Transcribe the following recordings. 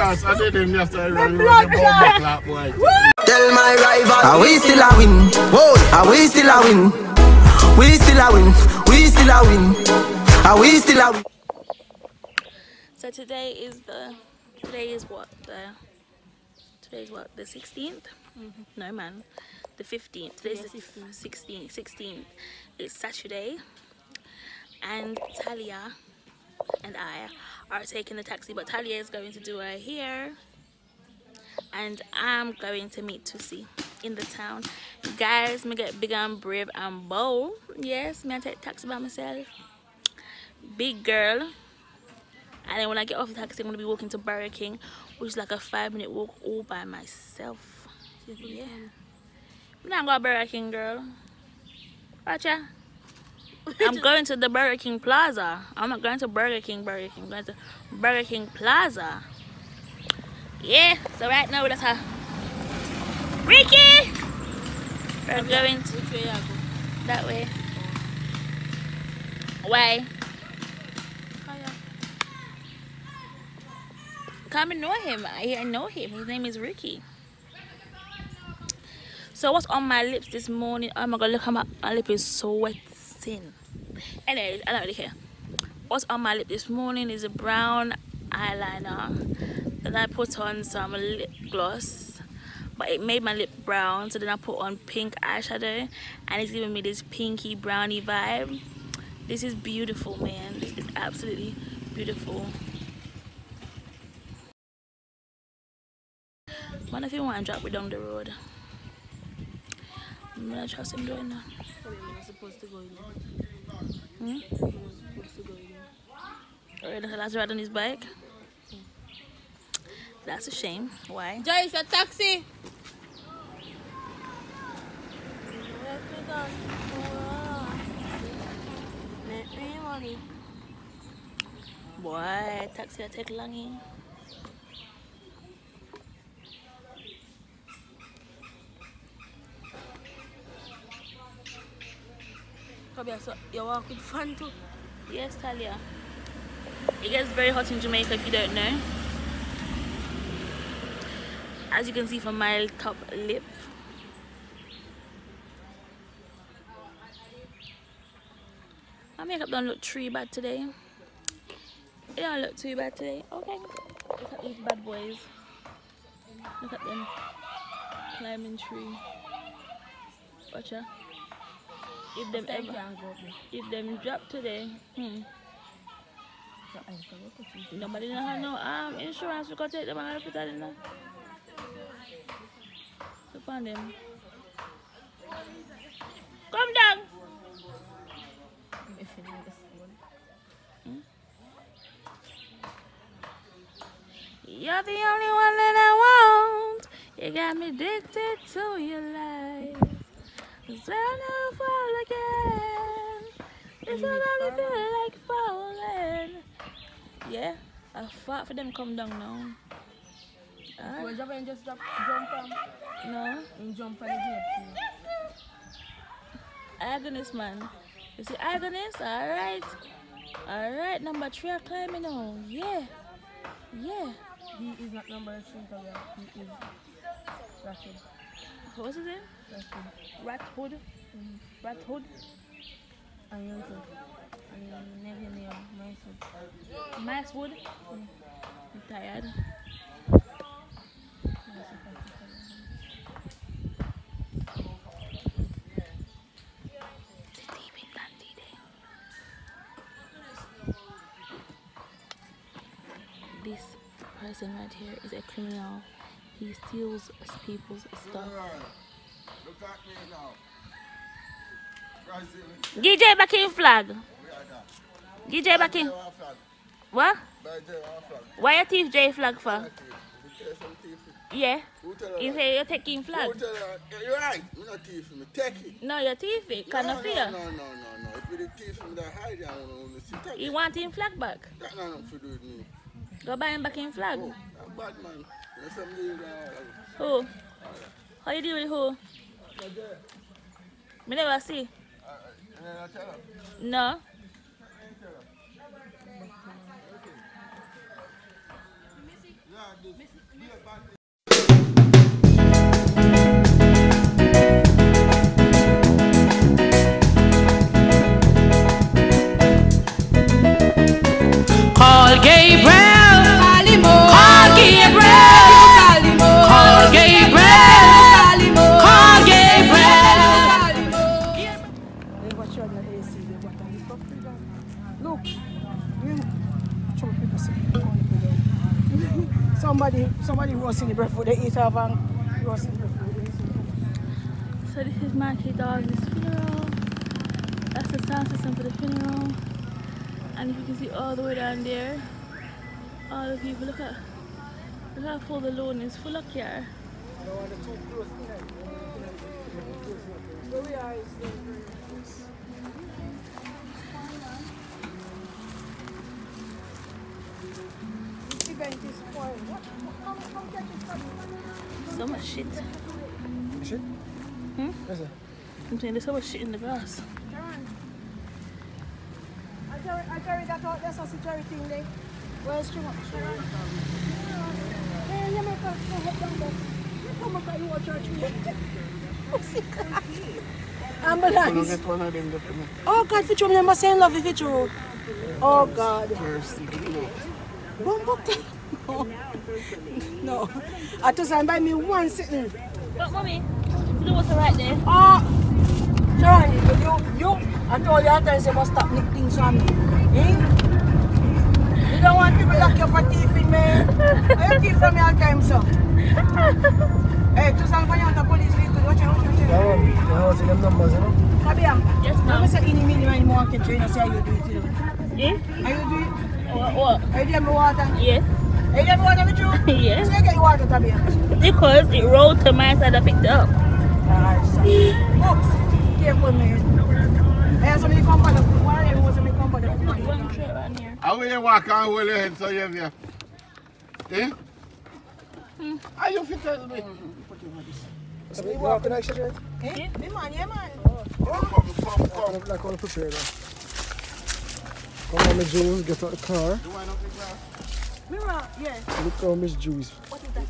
Yes, I did him yesterday. Boy. Tell my rival, are we still a win? Whoa, are we still a win? We still a win. We still a win. Are we still a win? So today is what the 16th? No man, the 15th. Today's the 16th. It's Saturday, and Talia and I are taking the taxi, but Talia is going to do her hair and I'm going to meet Tusi in the town. Guys, me get big and brave and bold. Yes, me I take taxi by myself, big girl. And then when I get off the taxi, I'm going to be walking to Burger King, which is like a 5-minute walk all by myself. Yeah, we're not going to Burger King, girl. Gotcha. I'm going to the Burger King Plaza. I'm not going to Burger King. I'm going to Burger King Plaza. Yeah, so right now that's her. Ricky! We're going to... Which way you go? That way. Why? Come and know him. I know him. His name is Ricky. So what's on my lips this morning? Oh my god, look how my lip is sweating. Anyways, I don't really care. What's on my lip this morning is a brown eyeliner. Then I put on some lip gloss, but it made my lip brown. So then I put on pink eyeshadow, and it's giving me this pinky brownie vibe. This is beautiful, man. This is absolutely beautiful. What if you want to drop me down the road? I'm gonna trust him doing that. You're not supposed to go in. Hmm? You're not supposed to go in. Alright, let's ride on his bike. That's a shame. Why? Joyce, a taxi! Let me money. Boy, taxi will take long. Come here, so you walk with fun too? Yes, Talia. It gets very hot in Jamaica if you don't know. As you can see from my top lip. My makeup don't look too bad today. It don't look too bad today. Okay. Look at these bad boys. Look at them climbing tree. Watcha. If them drop today, nobody know how no insurance we could take them and put that in there. Look on them. Come down. You're the only one that I want. You got me addicted to your lies. So I'll never fall again. It's all only feel like falling. Yeah, I fought for them to come down now. You jump and just jump from? No. And jump from the gate. Agonist, man. You see Agonist? Alright. Alright, number 3 are climbing now. Yeah. Yeah. He is not number 3, he is Ratchet. What's his name? Rat Hood. Rat Hood. And you too. And never name Mice Wood. I'm tired. This person right here is a criminal. He steals people's stuff. Look at me now. DJ back in flag. DJ back in. What? Why you thief J flag for? Yeah. You say you're taking flag. You're right. You're not thieving me. Take it. No, you're thieving. Can't fear. No. If you're thieving me, hide it. I want to see. You want him flag back? That's not enough to do with me. Go buy him back in flag. Oh, bad man. Who? How you deal with who? Me never see. No. Yeah, Call Gabriel. Call Gabriel. Call Gabriel. Call Gabriel. They watch you on the AC, they watch on the coffee down. Look, choke people sick. Somebody roasting the bread food, they eat up and roasting the bread food. So this is Mikey Dog's funeral. That's the sound system for the funeral. And you can see all the way down there, all the people, look at how full the lawn is, full of car. Where we are is very close. This event is spoiled. Come get it from So much shit. Shit? Yes, sir. I'm saying there's so much shit in the grass. I carry that out, that's a security thing there. Where's Chima? Hey, you make a head down there. You come up and you watch church me. Ambulance. Oh God, Fitro, I never say love you, Fitro. Oh God. No. I just buy me one sitting. But mommy, the water right there. Oh, John, you, I told you all times you must stop nick things from me. Eh? You don't want people lock you for thief in me. I you thief from me all time, so. Hey, to stand for you on the police vehicle, watch out. Yeah, I was in them numbers, you know? Fabian, Yes, I'm ma'am. say any minute you want to train us, how you do it, you know. Eh? How you do it? What? How you do me water? Yeah. How you do me water with you? Yeah. So you get your water, Fabian. Because it rolled to my side, I picked it up. Alright, so. Oops, careful, man. Hey, somebody come back. One of them was somebody come back. One straight around here. How will you walk and hold your head so you have your... Eh? How you fit tell me? So we walk in action, right? Eh? Me man, yeah man. Come. Like all prepared now. Come on, Miss Jules, get out the car. You wind up the glass? Mirror, yeah. Look how Miss Jules. What is that?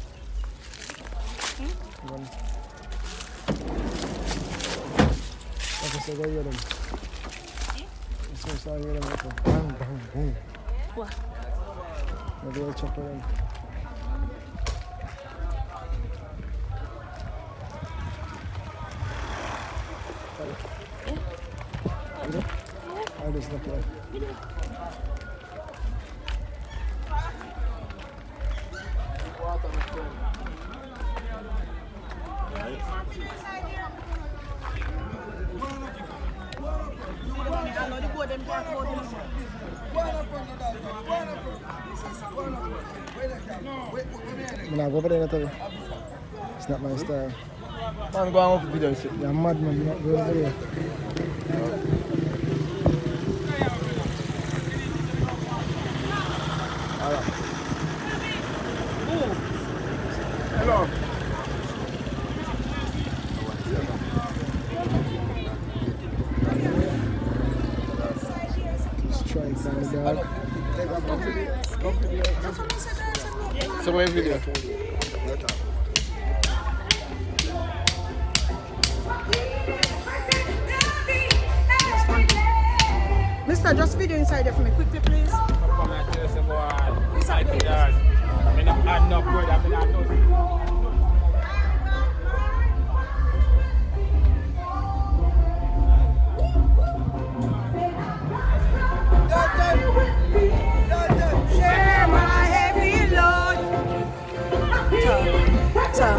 Like I said, go hear them. So I hear them like a bang, bang, boom. What? Maybe I'll chop them. I just look at it. I'm not go over there, I tell you. It's not my style. Man, go on with the video. You're mad, man. You're not going over there. Hello. Just try and find the dog. So what video? Mister, just video inside there for me quickly, please. Share my heavy load. Beta.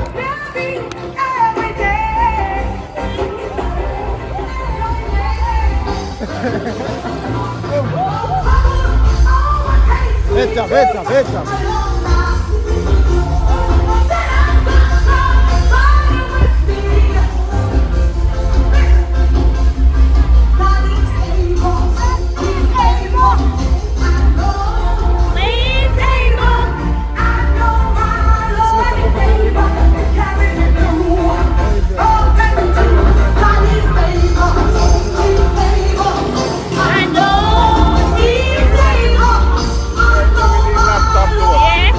Yeah.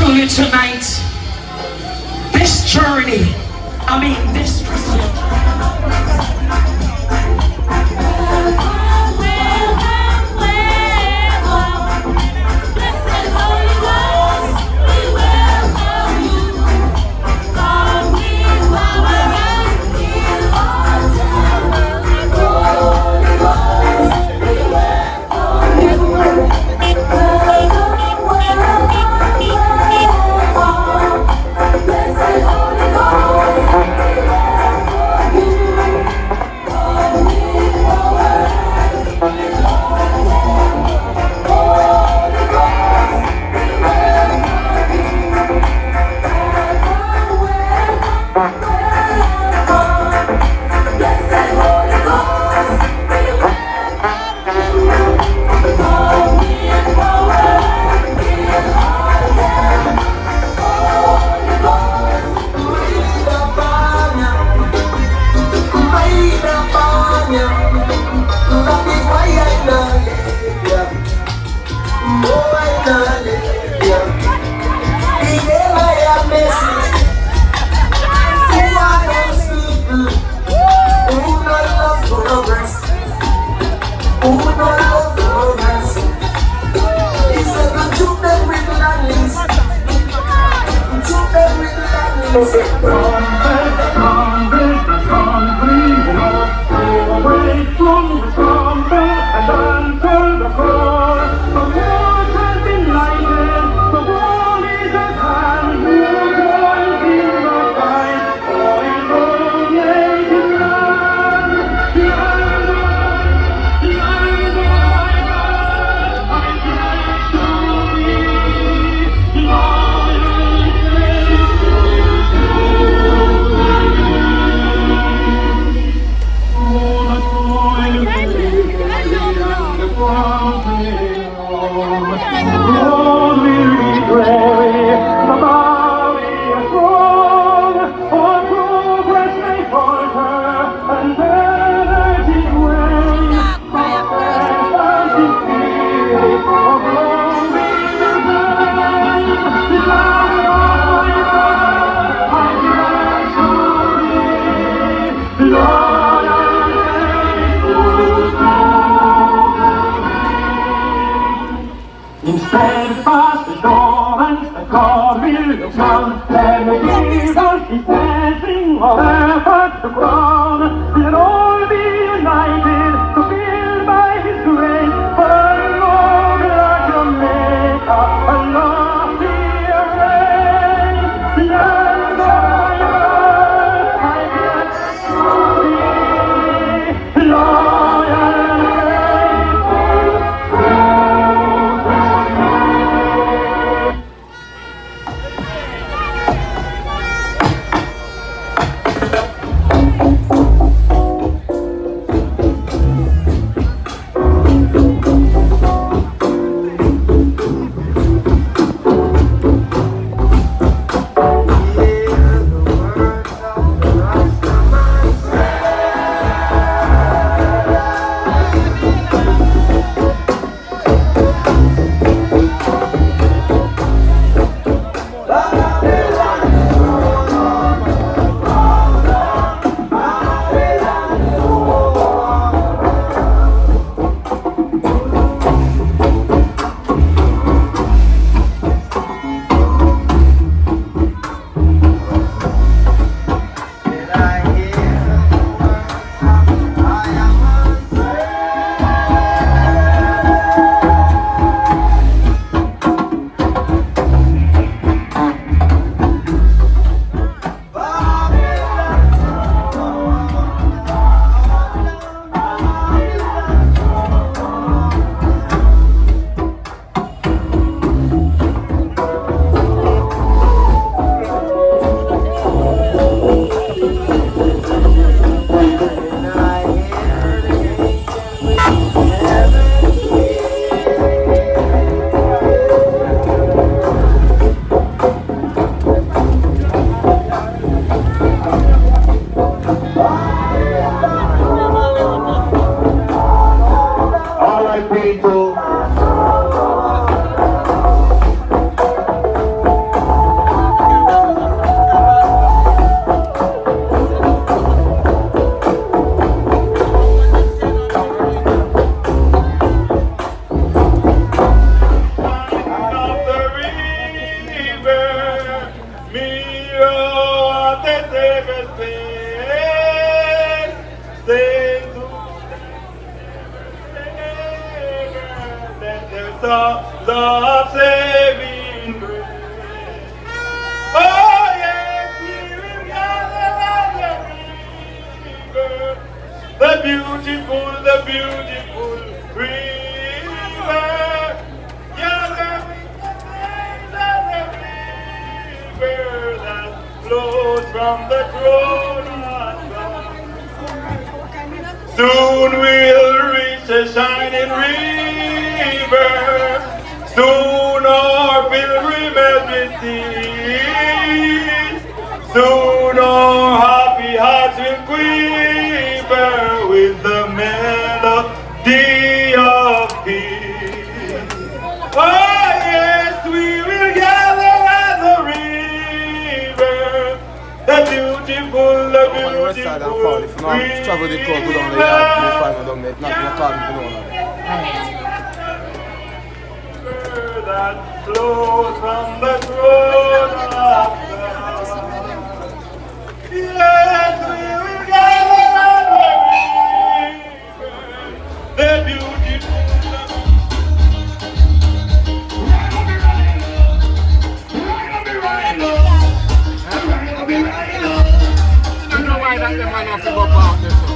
truly tonight, this journey, this the Savior's face. Sing to the songs of saving grace. Oh yes, we will gather at the river, the beautiful river. Gather with the saints at the river that flows from the throne of God. Soon we'll reach the shining river. Soon our pilgrimage will cease. Soon our happy hearts will quiver with the melody of peace. Oh yes, we will gather at the river, the beautiful travel the coast, go down the yard, you find down there, not going to call me that flows from the throne of God. Yes, we will gather at the river, the beautiful. I don't know why that the man have to go back this one.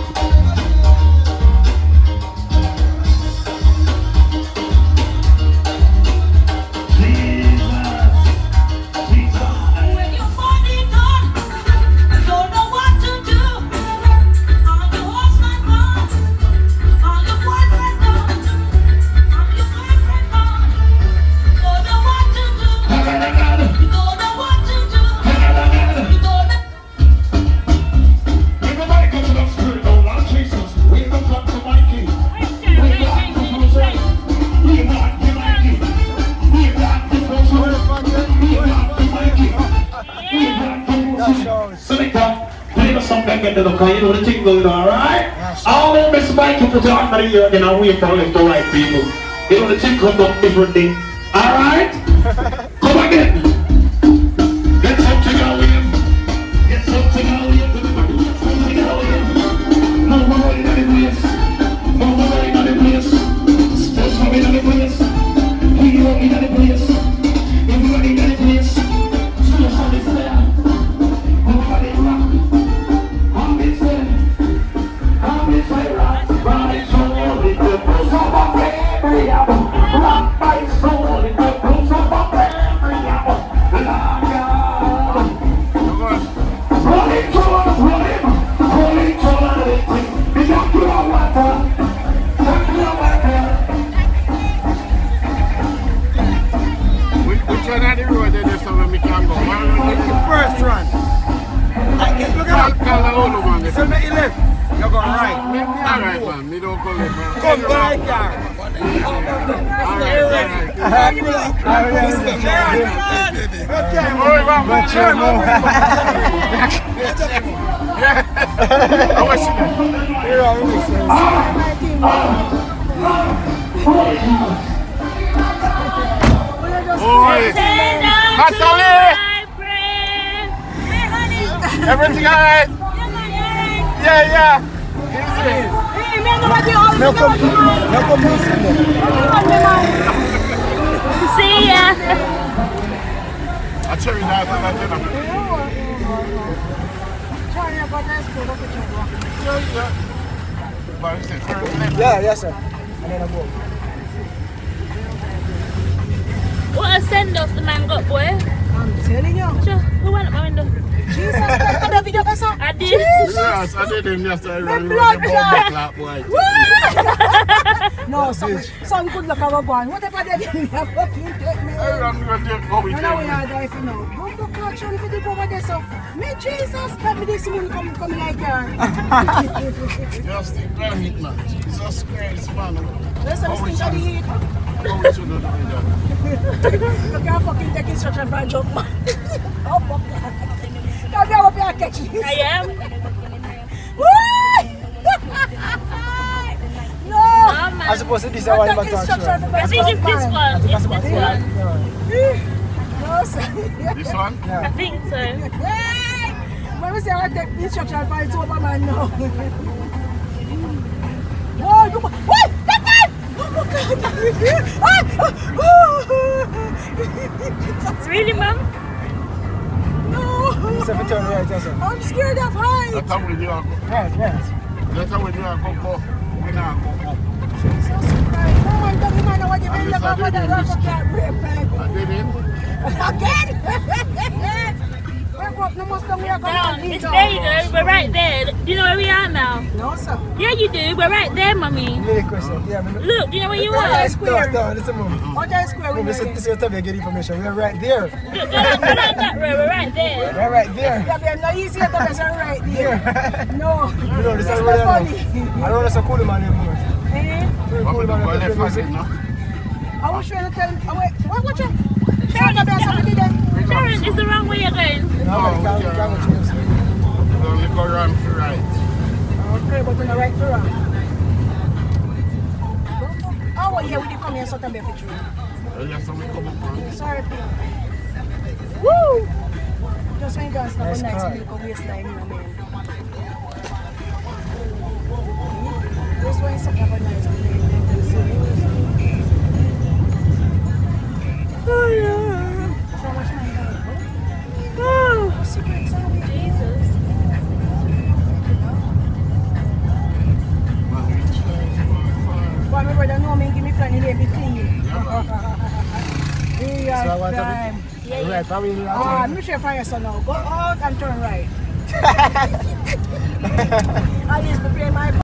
You know the thing going on, right? All them Miss Mikey put on for the year, then I wait for left to right people. You know the thing comes up differently. Alright? Come again. Get something out of him. Get something out of him. Get something out of him. No more in the place. No more in the place. Sports from in the place. Hero in the place. Everybody in the place. Social is there. Everybody rock. Which one of the road there is so when we can go? The first run. Look at that. Call the old one. So make you left. You're going right. Alright man, me don't go left man. Come go right there. Everything alright? Yeah. No come See ya. I cherry that for that Yes sir. And then I go. What a send off the man got, boy. I'm telling you. Sure, who went up my window? Jesus Christ, the video I saw. I did. Yes, I did him yesterday. blood clot. Boy. No, some good luck our going. Whatever they give me, I fucking take me. I'm going to go with You know we are there, you know. Don't go catch on if you go over there, so. Me Jesus, let me this moon come like that. Just the granite, man. Jesus Christ, man. Listen, I think of the heat. How we should do that? You can't fucking take instruction from a joke, man. Oh, fuck that. Now go up here and catch it. I am. No! I'm supposed to be this one. I think it's this one. It's this one. No, sir. This one? I think so. When we say I take instruction for it's over man now. Whoa, you wait! That time! Oh my god! Really, Mom? No! I'm scared of heights! That's how we do our go. Right. That's how we do our go. We not go. So surprised. No one tell me man what you mean. Look for that rock can't break, man. I did it. Again? Wake up, no more stuff we are going to It's there, you know. We're right there. Do you know where we are now? No, sir. Yeah, you do. We're right there, Mummy. Look, do you know where you are? Square. No, this is a moment. What is square we This are? is your time to get information. We're right there. Look, go down that road. We're right there. We're right there. Yeah, but no easier to be right there. No. You know, this That's is not really funny. I don't know, that's a cool man anymore. Eh? Cool What we do man go left anymore. hand now? I was trying to tell him. Oh, wait, what you? Sharon, somebody there. Sharon, it's the wrong way you're going. No, we can't go change. We only go around to right. Okay, but on the right for wrong. Oh, yeah, we did come here, so I'm here for you. Yes, so we come up on. Sorry, Pete. Woo! Just when you guys stop Nice a nice car. milk waistline, you know, man. Just when you stop a nice milk. Oh, yeah. So much money. Oh, secrets are we? Jesus. Boy, my brother know me, give me friendly name, be clean. Real So I want time. to be right, probably in Oh, I'm not sure if I saw now. Go out and turn right. I used to play my